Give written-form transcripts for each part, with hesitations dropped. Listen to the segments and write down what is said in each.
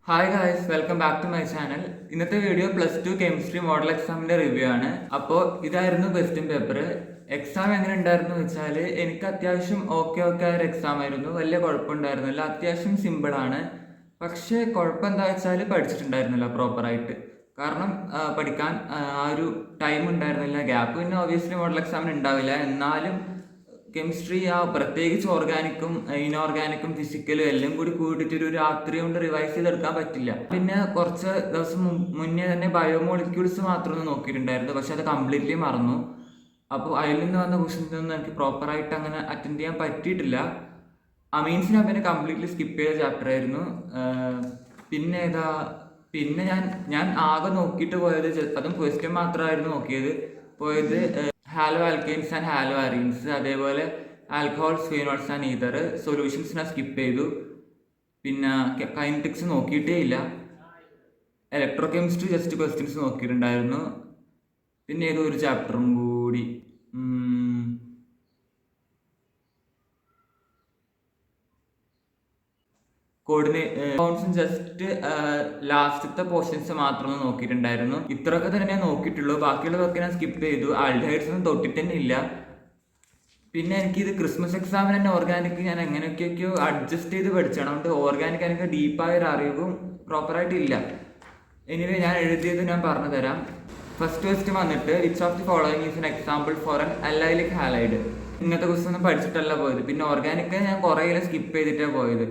Hi guys, welcome back to my channel. ഇന്നത്തെ video +2 chemistry model എക്സാമിന്റെ review ആണ്. അപ്പോൾ ഇതായിരുന്നു ക്വസ്റ്റ്യൻ പേപ്പർ. എക്സാം എങ്ങനെ ഉണ്ടായിരുന്നു വെച്ചാൽ എനിക്ക് അത്യാവശ്യം ഓക്കെ ആയ ഒരു എക്സാം ആയിരുന്നു. വലിയ കുഴപ്പമുണ്ടായിരുന്നില്ല, അത്യാവശ്യം സിമ്പിൾ ആണ്. പക്ഷേ കുഴപ്പം എന്താ വെച്ചാൽ പഠിച്ചിട്ടുണ്ടായിരുന്നില്ല പ്രോപ്പറായിട്ട്. കാരണം പഠിക്കാൻ ആ ഒരു ടൈം ഉണ്ടായിരുന്നില്ല. ഗ്യാപ്പ് പിന്നെ ഒബ്വിയസ്ലി മോഡൽ എക്സാമിന് ഉണ്ടാവില്ല. എന്നാലും കെമിസ്ട്രി പ്രത്യേകിച്ച് ഓർഗാനിക്കും ഇനോർഗാനിക്കും ഫിസിക്കലും എല്ലാം കൂടി കൂട്ടിയിട്ട് ഒരു രാത്രി കൊണ്ട് റിവൈസ് ചെയ്തെടുക്കാൻ പറ്റില്ല. പിന്നെ കുറച്ച് ദിവസം മുന്നേ തന്നെ ബയോമോളിക്യൂൾസ് മാത്രമൊന്ന് നോക്കിയിട്ടുണ്ടായിരുന്നു, പക്ഷെ അത് കംപ്ലീറ്റ്ലി മറന്നു. അപ്പോൾ അതിൽ നിന്ന് വന്ന ക്വസ്റ്റ്യൻസ് ഒന്നും എനിക്ക് പ്രോപ്പറായിട്ട് അങ്ങനെ അറ്റൻഡ് ചെയ്യാൻ പറ്റിയിട്ടില്ല. അമീൻസ് ഞാൻ പിന്നെ കംപ്ലീറ്റ്ലി സ്കിപ്പ് ചെയ്ത ചാപ്റ്റർ ആയിരുന്നു. പിന്നെ ഞാൻ ആകെ നോക്കിയിട്ട് പോയത്, അതും ക്വസ്റ്റ്യൻ മാത്രമായിരുന്നു പോയത് haloalkanes and haloarenes, അതേപോലെ alcohols, phenols and ether. Solutions ഞാൻ സ്കിപ്പ് ചെയ്തു. പിന്നെ കൈനറ്റിക്സ് നോക്കിയിട്ടേ ഇല്ല. ഇലക്ട്രോ കെമിസ്ട്രി ജസ്റ്റ് ക്വസ്റ്റ്യൻസ് നോക്കിയിട്ടുണ്ടായിരുന്നു. പിന്നെ ഏതോ ഒരു ചാപ്റ്ററും കൂടി കോഡിനേഷൻ ജസ്റ്റ് ലാസ്റ്റത്തെ പോർഷൻസ് മാത്രം നോക്കിയിട്ടുണ്ടായിരുന്നു. ഇത്രയൊക്കെ തന്നെ ഞാൻ നോക്കിയിട്ടുള്ളൂ. ബാക്കിയുള്ളതൊക്കെ ഞാൻ സ്കിപ്പ് ചെയ്തു. ആൽഡഹൈഡ്സ് ഒന്നും തൊട്ടിട്ട് തന്നെ ഇല്ല. പിന്നെ എനിക്കിത് ക്രിസ്മസ് എക്സാമിന് തന്നെ ഓർഗാനിക് ഞാൻ എങ്ങനെയൊക്കെയോ അഡ്ജസ്റ്റ് ചെയ്ത് പഠിച്ചാണ്. അതുകൊണ്ട് ഓർഗാനിക് എനിക്ക് ഡീപ്പായ ഒരു അറിവും പ്രോപ്പറായിട്ടില്ല. എനിവേ ഞാൻ എഴുതിയത് ഞാൻ പറഞ്ഞു തരാം. ഫസ്റ്റ് ക്വസ്റ്റ്യൻ വന്നിട്ട്, which of the following is an example for N allylic halide. ഇങ്ങനത്തെ ക്വസ്റ്റ്യൻ ഒന്നും പഠിച്ചിട്ടല്ല പോയത്. പിന്നെ ഓർഗാനിക് ഞാൻ കുറേ സ്കിപ്പ് ചെയ്തിട്ടാണ് പോയത്.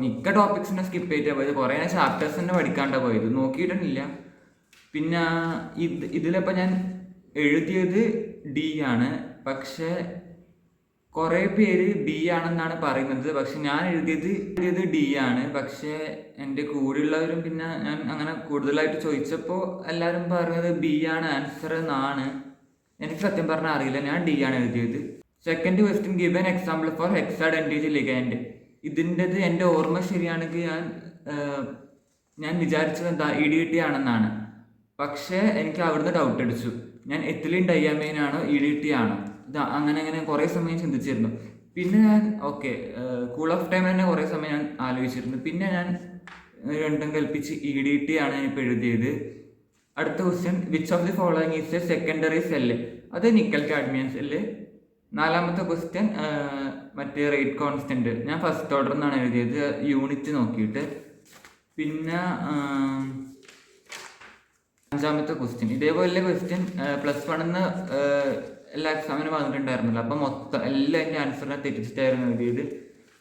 മിക്ക ടോപ്പിക്സിനെ സ്കിപ്പ് ചെയ്തിട്ടാണ് പോയത്. കുറേ ചാപ്റ്റേഴ്സ് തന്നെ പഠിക്കാണ്ടാണ് പോയത്, നോക്കിയിട്ടൊന്നുമില്ല. പിന്നെ ഇതിലിപ്പോൾ ഞാൻ എഴുതിയത് ഡി ആണ്. പക്ഷേ കുറേ പേര് ബി ആണെന്നാണ് പറയുന്നത്. പക്ഷെ ഞാൻ എഴുതിയത് ഡി ആണ്. പക്ഷേ എൻ്റെ കൂടെയുള്ളവരും പിന്നെ ഞാൻ അങ്ങനെ കൂടുതലായിട്ട് ചോദിച്ചപ്പോൾ എല്ലാവരും പറഞ്ഞത് ബി ആണ് ആൻസർ എന്നാണ്. എനിക്ക് സത്യം പറഞ്ഞാൽ അറിയില്ല, ഞാൻ ഡി ആണ് എഴുതിയത്. Second question, give an example for hexadentate ligand. ഇതിൻ്റെത് എൻ്റെ ഓർമ്മ ശരിയാണെങ്കിൽ ഞാൻ വിചാരിച്ചത് എന്താ EDT ആണെന്നാണ്. പക്ഷേ എനിക്ക് അവിടുന്ന് ഡൗട്ട് അടിച്ചു. ഞാൻ എത്തിലീൻ ഡയാമൈൻ ആണോ EDT ആണോ, അങ്ങനെ കുറേ സമയം ചിന്തിച്ചിരുന്നു. പിന്നെ ഞാൻ കൂൾ ഓഫ് ടൈം തന്നെ കുറേ സമയം ഞാൻ ആലോചിച്ചിരുന്നു. പിന്നെ ഞാൻ രണ്ടും കൽപ്പിച്ച് EDT ആണ് ഞാനിപ്പോൾ എഴുതിയത്. അടുത്ത question, which of the following is a secondary cell. അത് നിക്കൽ കാഡ്മിയം സെല്ല്. നാലാമത്തെ ക്വസ്റ്റ്യൻ, മറ്റേ റേറ്റ് കോൺസ്റ്റന്റ്. ഞാൻ ഫസ്റ്റ് ഓർഡർ എന്നാണ് എഴുതിയത്, യൂണിറ്റ് നോക്കിയിട്ട്. പിന്നെ അഞ്ചാമത്തെ ക്വസ്റ്റ്യൻ, ഇതേപോലെ ക്വസ്റ്റ്യൻ +1 എല്ലാ എക്സാമിനും വന്നിട്ടുണ്ടായിരുന്നില്ല. അപ്പം മൊത്തം എല്ലാം എൻ്റെ ആൻസറിനെ തെറ്റിച്ചിട്ടായിരുന്നു എഴുതിയത്.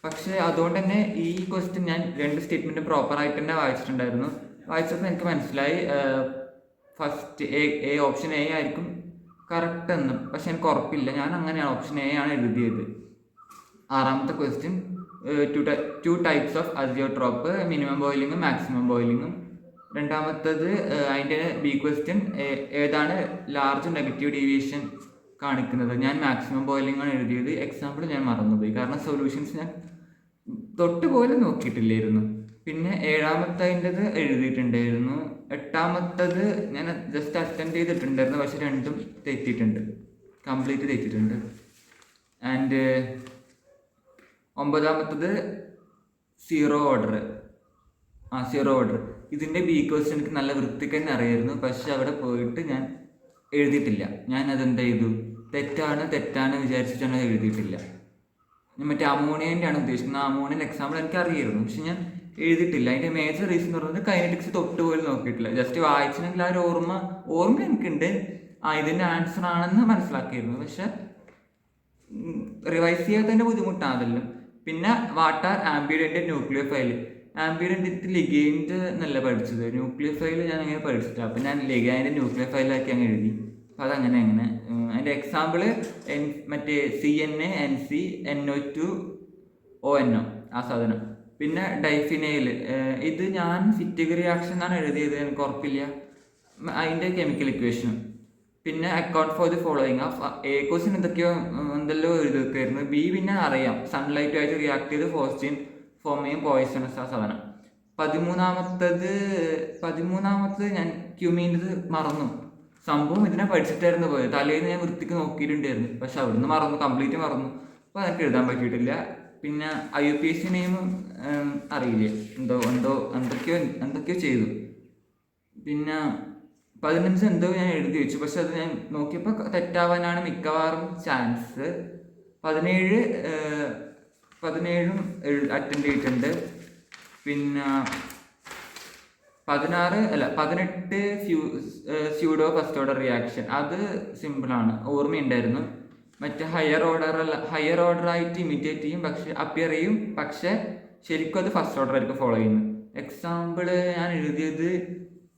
പക്ഷേ അതുകൊണ്ട് തന്നെ ഈ ക്വസ്റ്റ്യൻ ഞാൻ 2 സ്റ്റേറ്റ്മെൻറ്റ് പ്രോപ്പറായിട്ട് തന്നെ വായിച്ചിട്ടുണ്ടായിരുന്നു. വായിച്ചപ്പോൾ എനിക്ക് മനസ്സിലായി ഫസ്റ്റ് ഓപ്ഷൻ എ ആയിരിക്കും കറക്റ്റ് എന്ന്. പക്ഷെ എനിക്ക് ഉറപ്പില്ല, ഞാൻ അങ്ങനെയാണ് ഓപ്ഷൻ എ ആണ് എഴുതിയത്. ആറാമത്തെ question, 2 types of azeotrope, minimum ബോയിലിങ്ങും മാക്സിമം ബോയിലിങ്ങും. രണ്ടാമത്തത് അതിൻ്റെ ബി ക്വസ്റ്റ്യൻ, ഏതാണ് ലാർജ് നെഗറ്റീവ് ഡീവിയേഷൻ കാണിക്കുന്നത്. ഞാൻ മാക്സിമം ബോയിലിംഗ് ആണ് എഴുതിയത്. എക്സാമ്പിൾ ഞാൻ മറന്നുപോയി, കാരണം സൊല്യൂഷൻസ് ഞാൻ തൊട്ട് പോലും നോക്കിയിട്ടില്ലായിരുന്നു. പിന്നെ ഏഴാമത്തതിൻ്റെത് എഴുതിയിട്ടുണ്ടായിരുന്നു. എട്ടാമത്തത് ഞാൻ ജസ്റ്റ് അറ്റൻഡ് ചെയ്തിട്ടുണ്ടായിരുന്നു, പക്ഷെ രണ്ടും തെറ്റിയിട്ടുണ്ട്, കംപ്ലീറ്റ് തെറ്റിയിട്ടുണ്ട്. ആൻഡ് ഒമ്പതാമത്തത് സീറോ ഓർഡർ. ഇതിൻ്റെ ബി ക്വസ്റ്റ്യൻ എനിക്ക് നല്ല വൃത്തിക്ക് തന്നെ അറിയായിരുന്നു, പക്ഷെ അവിടെ പോയിട്ട് ഞാൻ എഴുതിയിട്ടില്ല. ഞാൻ അതെന്താ ചെയ്തു, തെറ്റാണ് വിചാരിച്ചിട്ടാണ് എഴുതിയിട്ടില്ല. ഞാൻ മറ്റേ അമോണിയൻ്റെ ആണ് ഉദ്ദേശിക്കുന്നത്. അമോണിയൻ എക്സാമ്പിൾ എനിക്ക് അറിയായിരുന്നു, പക്ഷെ ഞാൻ എഴുതിയിട്ടില്ല. അതിൻ്റെ മേജർ റീസൺ എന്ന് പറയുന്നത് കൈനറ്റിക്സ് തൊട്ട് പോലും നോക്കിയിട്ടില്ല. ജസ്റ്റ് വായിച്ചിട്ടുണ്ടെങ്കിൽ ആ ഒരു ഓർമ്മ എനിക്കുണ്ട്, ഇതിൻ്റെ ആൻസർ ആണെന്ന് മനസ്സിലാക്കിയിരുന്നു. പക്ഷെ റിവൈസ് ചെയ്യാത്തതിൻ്റെ ബുദ്ധിമുട്ടാണല്ലോ. പിന്നെ വാട്ടാർ ആംബിഡൻറ്റ് ന്യൂക്ലിയോഫൈൽ. ആംബിഡൻറ്റ് ലിഗൈൻഡ് എന്നല്ല പഠിച്ചത്, ന്യൂക്ലിയോഫൈൽ ഞാൻ അങ്ങനെ പഠിച്ചിട്ട്. അപ്പം ഞാൻ ലിഗൈൻഡ് ന്യൂക്ലിയോഫൈലാക്കി അങ്ങ് എഴുതി. അപ്പം അതങ്ങനെ അതിൻ്റെ എക്സാമ്പിൾ മറ്റേ CNA NC NO2 ONO ആ സാധനം. പിന്നെ ഡൈഫിനൈൽ, ഇത് ഞാൻ ഫിറ്റിക് റിയാക്ഷൻ എന്നാണ് എഴുതിയത്, എനിക്ക് ഉറപ്പില്ല അതിൻ്റെ കെമിക്കൽ ഇക്വേഷനും. പിന്നെ account for the following of question എന്തെല്ലോ എഴുതിയൊക്കെയായിരുന്നു. ബി പിന്നെ അറിയാം, സൺലൈറ്റുമായിട്ട് റിയാക്ട് ചെയ്ത് ഫോസ്റ്റിൻ ഫോം ചെയ്യും പോയിസണസ് ആ സാധനം. 13ാമത്തത് ഞാൻ ക്യൂമീൻ്റെത് മറന്നു. സംഭവം ഇതിനെ പഠിച്ചിട്ടായിരുന്നു പോയത്. തലേന്ന് ഞാൻ വൃത്തിക്ക് നോക്കിയിട്ടുണ്ടായിരുന്നു, പക്ഷെ അവിടുന്ന് മറന്നു, കംപ്ലീറ്റ് മറന്നു. അപ്പോൾ എനിക്ക് എഴുതാൻ പറ്റിയിട്ടില്ല. പിന്നെ IUPAC നെയിമും അറിയില്ലേ, എന്തൊക്കെയോ ചെയ്തു. പിന്നെ 15 എന്തോ ഞാൻ എഴുതി വെച്ചു, പക്ഷെ അത് ഞാൻ നോക്കിയപ്പോൾ തെറ്റാവാനാണ് മിക്കവാറും ചാൻസ്. 17 അറ്റൻഡ് ചെയ്തിട്ടുണ്ട്. പിന്നെ 18 സ്യൂഡോ ഫസ്റ്റ് ഓർഡർ റിയാക്ഷൻ, അത് സിമ്പിളാണ്, ഓർമ്മയുണ്ടായിരുന്നു. മറ്റേ ഹയർ ഓർഡർ ആയിട്ട് ഇമിറ്റേറ്റ് ചെയ്യും, പക്ഷെ അപ്പിയർ ചെയ്യും, പക്ഷെ ശരിക്കും അത് ഫസ്റ്റ് ഓർഡർ ആയിരിക്കും ഫോളോ ചെയ്യുന്നത്. എക്സാമ്പിൾ ഞാൻ എഴുതിയത്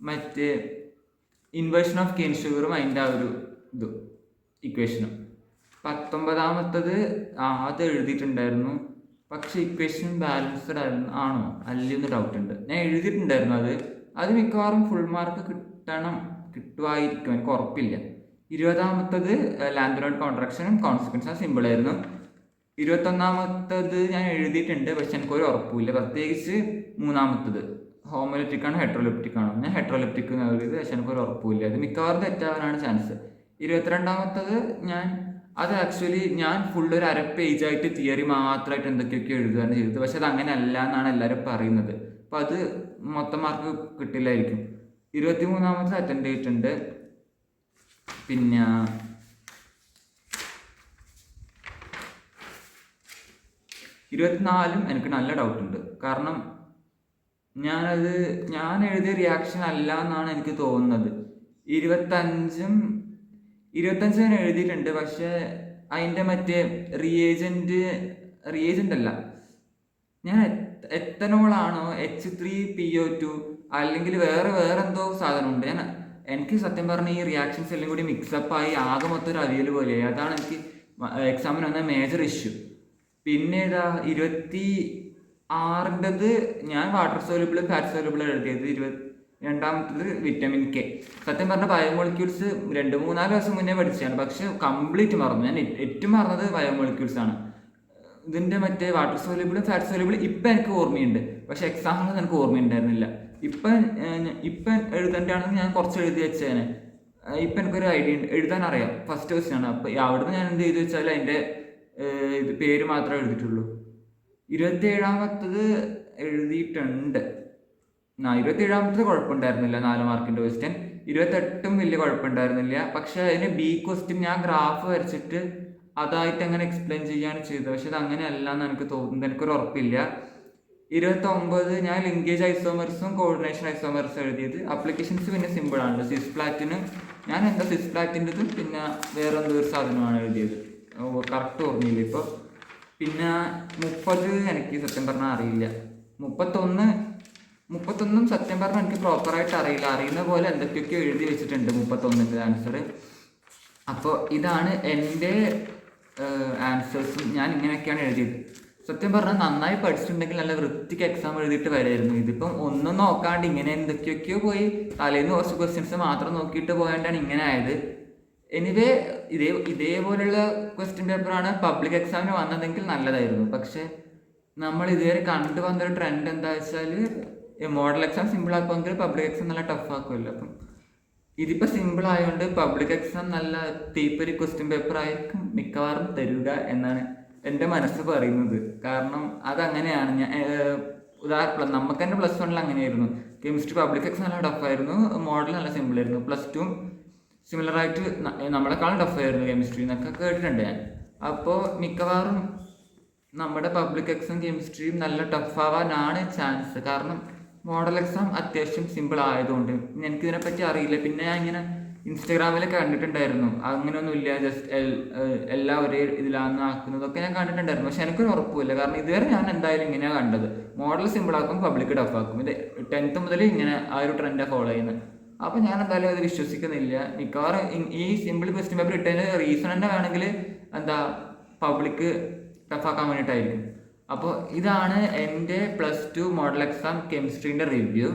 മറ്റേ ഇൻവേർഷൻ ഓഫ് കെയിൻ ഷുഗറും അതിൻ്റെ ആ ഒരു ഇക്വേഷനും. 19 അത് എഴുതിയിട്ടുണ്ടായിരുന്നു, പക്ഷെ ഇക്വേഷൻ ബാലൻസ്ഡ് ആണോ അല്ലെന്ന് ഡൗട്ട് ഉണ്ട്. ഞാൻ എഴുതിയിട്ടുണ്ടായിരുന്നു അത് മിക്കവാറും ഫുൾ മാർക്ക് കിട്ടുമായിരിക്കും, എനിക്ക് ഉറപ്പില്ല. 20 ലാൻഡ്രോയിഡ് കോൺട്രാക്ഷനും കോൺസിക്വൻസും സിമ്പിളായിരുന്നു. 21 ഞാൻ എഴുതിയിട്ടുണ്ട്, പക്ഷെ എനിക്കൊരു ഉറപ്പില്ല. പ്രത്യേകിച്ച് 3 ഹോമോലെപ്റ്റിക് ആണോ ഹെട്രോലെപ്റ്റിക് ആണോ. ഞാൻ ഹെട്രോലെപ്റ്റിക് എഴുതിയത്, പക്ഷെ എനിക്കൊരു ഉറപ്പില്ല. അത് മിക്കവാറും തെറ്റാവാനാണ് ചാൻസ്. 22 അത് ആക്ച്വലി ഞാൻ ഫുള്ളൊരു അര പേജായിട്ട് തിയറി മാത്രമായിട്ട് എന്തൊക്കെയൊക്കെ എഴുതുകയാണ് ചെയ്തത്, പക്ഷെ അത് അങ്ങനെ അല്ല എന്നാണ് എല്ലാവരും പറയുന്നത്. അപ്പോൾ അത് മൊത്തം മാർക്ക് കിട്ടില്ലായിരിക്കും. 23 അറ്റൻഡ് ചെയ്തിട്ടുണ്ട്. പിന്നെ 24 എനിക്ക് നല്ല ഡൗട്ടുണ്ട്, കാരണം ഞാൻ എഴുതിയ റിയാക്ഷൻ അല്ല എന്നാണ് എനിക്ക് തോന്നുന്നത്. 25 ഞാൻ എഴുതിയിട്ടുണ്ട്, പക്ഷെ അതിൻ്റെ മറ്റേ റിയേജൻ്റ് അല്ല, ഞാൻ എത്തനോളാണോ H3PO2 അല്ലെങ്കിൽ വേറെ എന്തോ സാധനമുണ്ട്. എനിക്ക് സത്യം പറഞ്ഞ ഈ റിയാക്ഷൻസ് എല്ലാം കൂടി മിക്സപ്പായി ആകെ മൊത്തം ഒരു അവിയൽ പോലെയായി. അതാണ് എനിക്ക് എക്സാമിന് വന്ന മേജർ ഇഷ്യൂ. പിന്നെ 26 ഞാൻ വാട്ടർ സോല്യൂബിൾ ഫാറ്റ് സോല്യൂബിൾ എഴുതിയത്. 22 വിറ്റമിൻ കെ. സത്യം പറഞ്ഞ ബയോമോളിക്യൂൾസ് 2-3 ദിവസം മുന്നേ പഠിച്ചതാണ്, പക്ഷെ കംപ്ലീറ്റ് മറന്നു. ഞാൻ ഏറ്റവും മറന്നത് ബയോമോളിക്യൂൾസ് ആണ്. ഇതിൻ്റെ മറ്റേ വാട്ടർ സോല്യൂബിൾ ഫാറ്റ് സോല്യൂബിൾ ഇപ്പം എനിക്ക് ഓർമ്മയുണ്ട്, പക്ഷെ എക്സാമിനൊന്നും എനിക്ക് ഓർമ്മയുണ്ടായിരുന്നില്ല. ഇപ്പം എഴുതേണ്ടതാണെന്ന് ഞാൻ കുറച്ച് എഴുതി വെച്ചേനെ. ഇപ്പം എനിക്കൊരു ഐഡിയ ഉണ്ട്, എഴുതാൻ അറിയാം. ഫസ്റ്റ് ക്വസ്റ്റ്യൻ ആണ്. അപ്പോൾ അവിടുന്ന് ഞാൻ എന്ത് ചെയ്തു വെച്ചാൽ അതിൻ്റെ പേര് മാത്രമേ എഴുതിയിട്ടുള്ളൂ. 27 എഴുതിയിട്ടുണ്ട്. 27 കുഴപ്പമുണ്ടായിരുന്നില്ല, 4 മാർക്കിൻ്റെ ക്വസ്റ്റ്യൻ. 28 വലിയ കുഴപ്പമുണ്ടായിരുന്നില്ല, പക്ഷെ അതിന് ബി ക്വസ്റ്റ്യൻ ഞാൻ ഗ്രാഫ് വരച്ചിട്ട് അതായിട്ട് അങ്ങനെ എക്സ്പ്ലെയിൻ ചെയ്യാണ് ചെയ്തത്, പക്ഷെ അത് അങ്ങനെയല്ല എന്ന് എനിക്ക് തോന്നുന്നത്, എനിക്കൊരു ഉറപ്പില്ല. 29 ഞാൻ ലിങ്കേജ് ഐസോമേഴ്സും കോർഡിനേഷൻ ഐസോമേഴ്സും എഴുതിയത്. അപ്ലിക്കേഷൻസ് പിന്നെ സിമ്പിളാണ്. സിസ്പ്ലാറ്റിന് ഞാൻ സിസ്പ്ലാറ്റിൻ്റെതും പിന്നെ വേറെ എന്തോ ഒരു സാധനമാണ് എഴുതിയത്, കറക്റ്റ് ഓർമ്മയില്ല ഇപ്പോൾ. പിന്നെ 30 എനിക്ക് സത്യം പറഞ്ഞാൽ അറിയില്ല. 31 സത്യം പറഞ്ഞാൽ എനിക്ക് പ്രോപ്പറായിട്ട് അറിയില്ല, അറിയുന്ന പോലെ എന്തൊക്കെയൊക്കെ എഴുതി വെച്ചിട്ടുണ്ട് 31ൻ്റെ ആൻസർ. അപ്പോൾ ഇതാണ് എൻ്റെ ആൻസേഴ്സും. ഞാൻ ഇങ്ങനെയൊക്കെയാണ് എഴുതിയത്. സത്യം പറഞ്ഞാൽ നന്നായി പഠിച്ചിട്ടുണ്ടെങ്കിൽ നല്ല വൃത്തിക്ക് എക്സാം എഴുതിയിട്ട് വരായിരുന്നു. ഇതിപ്പം ഒന്നും നോക്കാണ്ട് ഇങ്ങനെ എന്തൊക്കെയൊക്കെയോ പോയി തലേന്ന് കുറച്ച് ക്വസ്റ്റ്യൻസ് മാത്രം നോക്കിയിട്ട് പോയാണ്ടാണ് ഇങ്ങനെ ആയത്. എനിവേ ഇതേപോലെയുള്ള ക്വസ്റ്റ്യൻ പേപ്പറാണ് പബ്ലിക് എക്സാമിന് വന്നതെങ്കിൽ നല്ലതായിരുന്നു. പക്ഷെ നമ്മൾ ഇതുവരെ കണ്ടു വന്നൊരു ട്രെൻഡ് എന്താ വെച്ചാൽ മോഡൽ എക്സാം സിമ്പിൾ ആക്കുമെങ്കിൽ പബ്ലിക് എക്സാം നല്ല ടഫ് ആക്കുമല്ലോ. അപ്പം ഇതിപ്പോൾ സിമ്പിൾ ആയതുകൊണ്ട് പബ്ലിക് എക്സാം നല്ല തീപ്പൊരി ക്വസ്റ്റ്യൻ പേപ്പർ ആയിരിക്കും മിക്കവാറും തരിക എന്നാണ് എൻ്റെ മനസ്സ് പറയുന്നത്. കാരണം അതങ്ങനെയാണ്. ഉദാഹരണം നമുക്ക് തന്നെ +1 അങ്ങനെയായിരുന്നു. കെമിസ്ട്രി പബ്ലിക് എക്സാം നല്ല ടഫായിരുന്നു, മോഡൽ നല്ല സിമ്പിളായിരുന്നു. +2 സിമിലറായിട്ട് നമ്മളെക്കാളും ടഫായിരുന്നു കെമിസ്ട്രി എന്നൊക്കെ കേട്ടിട്ടുണ്ട് ഞാൻ. അപ്പോൾ മിക്കവാറും നമ്മുടെ പബ്ലിക് എക്സാം കെമിസ്ട്രിയും നല്ല ടഫാവാനാണ് ചാൻസ്. കാരണം മോഡൽ എക്സാം അത്യാവശ്യം സിമ്പിൾ ആയതുകൊണ്ട്. എനിക്കിതിനെപ്പറ്റി അറിയില്ല. പിന്നെ ഞാൻ ഇങ്ങനെ ഇൻസ്റ്റാഗ്രാമിൽ കണ്ടിട്ടുണ്ടായിരുന്നു, അങ്ങനെയൊന്നുമില്ല, ജസ്റ്റ് എല്ലാം ഒരേ ഇതിലാന്ന് ആക്കുന്നതൊക്കെ ഞാൻ കണ്ടിട്ടുണ്ടായിരുന്നു. പക്ഷെ എനിക്കൊരു ഉറപ്പില്ല, കാരണം ഇതുവരെ ഞാൻ എന്തായാലും ഇങ്ങനെയാണ് കണ്ടത്. മോഡൽ സിമ്പിളാക്കും, പബ്ലിക് ടഫാക്കും. ഇത് 10th മുതൽ ഇങ്ങനെ ആ ഒരു ട്രെൻഡാണ് ഫോളോ ചെയ്യുന്നത്. അപ്പോൾ ഞാൻ എന്തായാലും അത് വിശ്വസിക്കുന്നില്ല. മിക്കവാറും ഈ സിമ്പിൾ ക്വസ്റ്റ്യൻ പേപ്പർ ഇട്ടതിന് റീസൺ തന്നെ വേണമെങ്കിൽ പബ്ലിക് ടഫാക്കാൻ വേണ്ടിയിട്ടായിരിക്കും. അപ്പോൾ ഇതാണ് എൻ്റെ +2 മോഡൽ എക്സാം കെമിസ്ട്രീൻ്റെ റിവ്യൂ.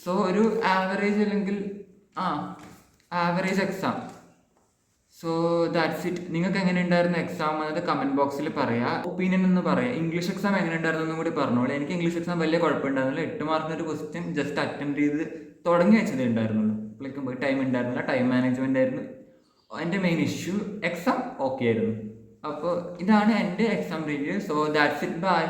സോ ഒരു ആവറേജ് അല്ലെങ്കിൽ average exam. So that's it. നിങ്ങൾക്ക് എങ്ങനെ ഉണ്ടായിരുന്നു എക്സാം എന്നത് കമൻറ്റ് ബോക്സിൽ പറയാം. ഒപ്പീനിയൻ എന്ന് പറയാം. ഇംഗ്ലീഷ് എക്സാം എങ്ങനെ ഉണ്ടായിരുന്നു എന്നും കൂടി പറഞ്ഞോളൂ. എനിക്ക് ഇംഗ്ലീഷ് എക്സാം വലിയ കുഴപ്പമുണ്ടായിരുന്നില്ല. 8 മാർക്കിന് ഒരു ക്വസ്റ്റ്യൻ ജസ്റ്റ് അറ്റൻഡ് ചെയ്ത് തുടങ്ങി വെച്ചതേ ഉണ്ടായിരുന്നുള്ളൂ. അപ്പോഴേക്കും ടൈം ഉണ്ടായിരുന്നില്ല, ടൈം മാനേജ്മെൻ്റ് ആയിരുന്നു എൻ്റെ മെയിൻ ഇഷ്യൂ. എക്സാം ഓക്കെ ആയിരുന്നു. അപ്പോൾ ഇതാണ് എൻ്റെ exam review. So that's it, by.